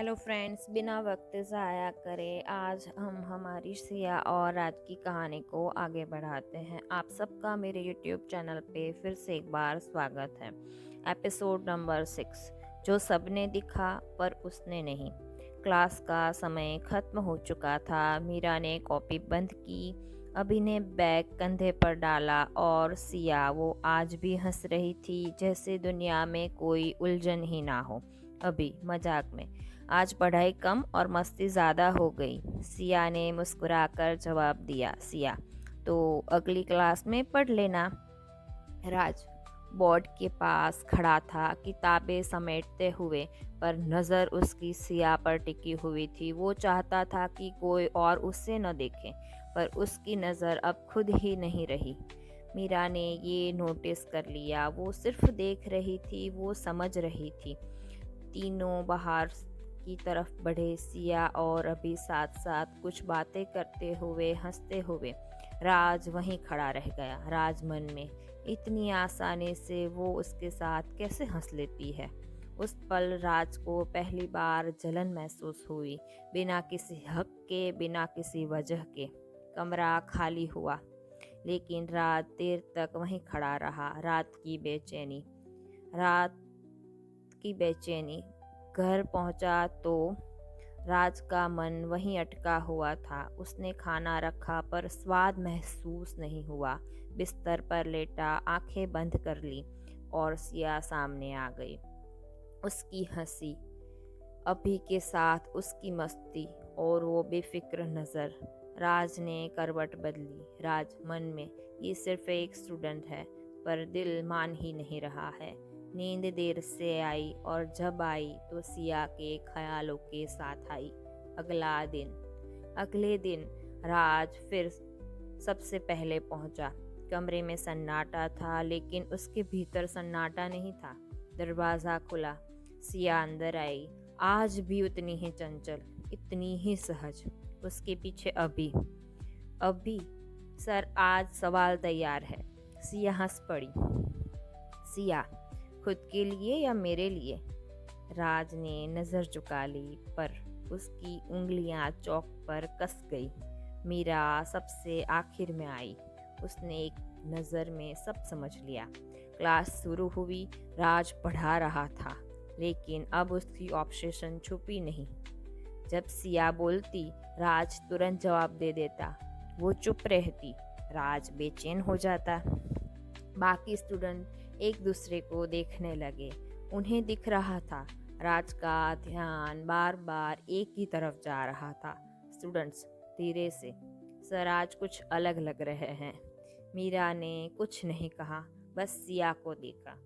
Hello friends, बिना वक्त ज़ाया करे आज हम हमारी सिया और राज की कहानी को आगे बढ़ाते हैं। आप सबका मेरे यूट्यूब चैनल पे फिर से एक बार स्वागत है। एपिसोड नंबर 6, जो सबने दिखा पर उसने नहीं। क्लास का समय ख़त्म हो चुका था। मीरा ने कॉपी बंद की, अभी ने बैग कंधे पर डाला और सिया वो आज भी हंस रही थी जैसे दुनिया में कोई उलझन ही ना हो। अभी मजाक में, आज पढ़ाई कम और मस्ती ज़्यादा हो गई, सिया ने मुस्कुराकर जवाब दिया। सिया, तो अगली क्लास में पढ़ लेना। राज बोर्ड के पास खड़ा था, किताबें समेटते हुए, पर नज़र उसकी सिया पर टिकी हुई थी। वो चाहता था कि कोई और उससे न देखे, पर उसकी नज़र अब खुद ही नहीं रही। मीरा ने ये नोटिस कर लिया। वो सिर्फ देख रही थी, वो समझ रही थी। तीनों बाहर की तरफ बढ़े, सिया और अभी साथ साथ कुछ बातें करते हुए, हंसते हुए। राज वहीं खड़ा रह गया। राज मन में, इतनी आसानी से वो उसके साथ कैसे हंस लेती है। उस पल राज को पहली बार जलन महसूस हुई, बिना किसी हक के, बिना किसी वजह के। कमरा खाली हुआ, लेकिन रात देर तक वहीं खड़ा रहा। रात की बेचैनी। घर पहुंचा तो राज का मन वहीं अटका हुआ था। उसने खाना रखा पर स्वाद महसूस नहीं हुआ। बिस्तर पर लेटा, आंखें बंद कर ली और सिया सामने आ गई। उसकी हंसी, अभी के साथ उसकी मस्ती और वो बेफिक्र नज़र। राज ने करवट बदली। राज मन में, ये सिर्फ एक स्टूडेंट है, पर दिल मान ही नहीं रहा है। नींद देर से आई और जब आई तो सिया के ख्यालों के साथ आई। अगले दिन राज फिर सबसे पहले पहुंचा। कमरे में सन्नाटा था, लेकिन उसके भीतर सन्नाटा नहीं था। दरवाज़ा खुला, सिया अंदर आई, आज भी उतनी ही चंचल, इतनी ही सहज। उसके पीछे अभी सर, आज सवाल तैयार है। सिया हंस पड़ी। सिया, खुद के लिए या मेरे लिए? राज ने नज़र झुका ली, पर उसकी उंगलियां चौक पर कस गई। मीरा सबसे आखिर में आई। उसने एक नज़र में सब समझ लिया। क्लास शुरू हुई। राज पढ़ा रहा था, लेकिन अब उसकी ऑब्सेशन छुपी नहीं। जब सिया बोलती, राज तुरंत जवाब दे देता। वो चुप रहती, राज बेचैन हो जाता। बाकी स्टूडेंट एक दूसरे को देखने लगे। उन्हें दिख रहा था, राज का ध्यान बार बार एक ही तरफ जा रहा था। स्टूडेंट्स धीरे से, सर आज कुछ अलग लग रहे हैं। मीरा ने कुछ नहीं कहा, बस सिया को देखा।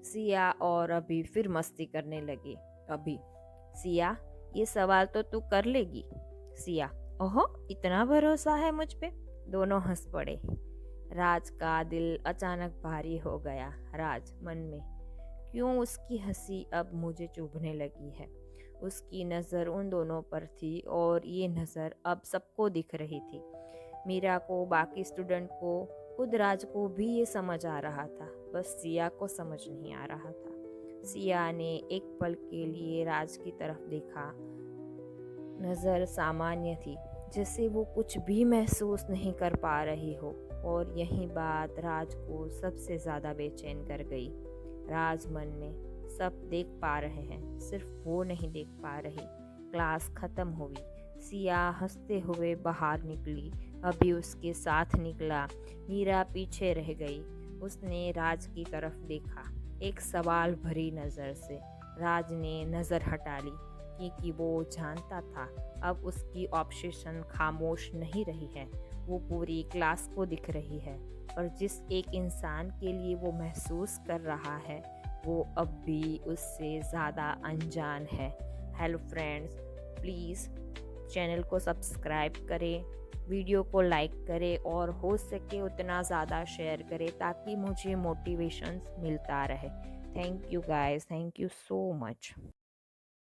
सिया और अभी फिर मस्ती करने लगी। अभी, सिया, ये सवाल तो तू कर लेगी। सिया, ओहो, इतना भरोसा है मुझ पे? दोनों हंस पड़े। राज का दिल अचानक भारी हो गया। राज मन में, क्यों उसकी हंसी अब मुझे चुभने लगी है। उसकी नज़र उन दोनों पर थी और ये नज़र अब सबको दिख रही थी। मीरा को, बाकी स्टूडेंट को, खुद राज को भी ये समझ आ रहा था, बस सिया को समझ नहीं आ रहा था। सिया ने एक पल के लिए राज की तरफ देखा। नज़र सामान्य थी, जैसे वो कुछ भी महसूस नहीं कर पा रही हो। और यही बात राज को सबसे ज़्यादा बेचैन कर गई। राज मन में, सब देख पा रहे हैं, सिर्फ वो नहीं देख पा रही। क्लास ख़त्म हुई। सिया हंसते हुए बाहर निकली, अभी उसके साथ निकला। मीरा पीछे रह गई। उसने राज की तरफ देखा, एक सवाल भरी नज़र से। राज ने नज़र हटा ली, क्योंकि वो जानता था अब उसकी ऑब्सेशन खामोश नहीं रही है, वो पूरी क्लास को दिख रही है। और जिस एक इंसान के लिए वो महसूस कर रहा है, वो अब भी उससे ज़्यादा अनजान है। हेलो फ्रेंड्स, प्लीज़ चैनल को सब्सक्राइब करें, वीडियो को लाइक करें और हो सके उतना ज़्यादा शेयर करें, ताकि मुझे मोटिवेशंस मिलता रहे। Thank you guys, thank you so much.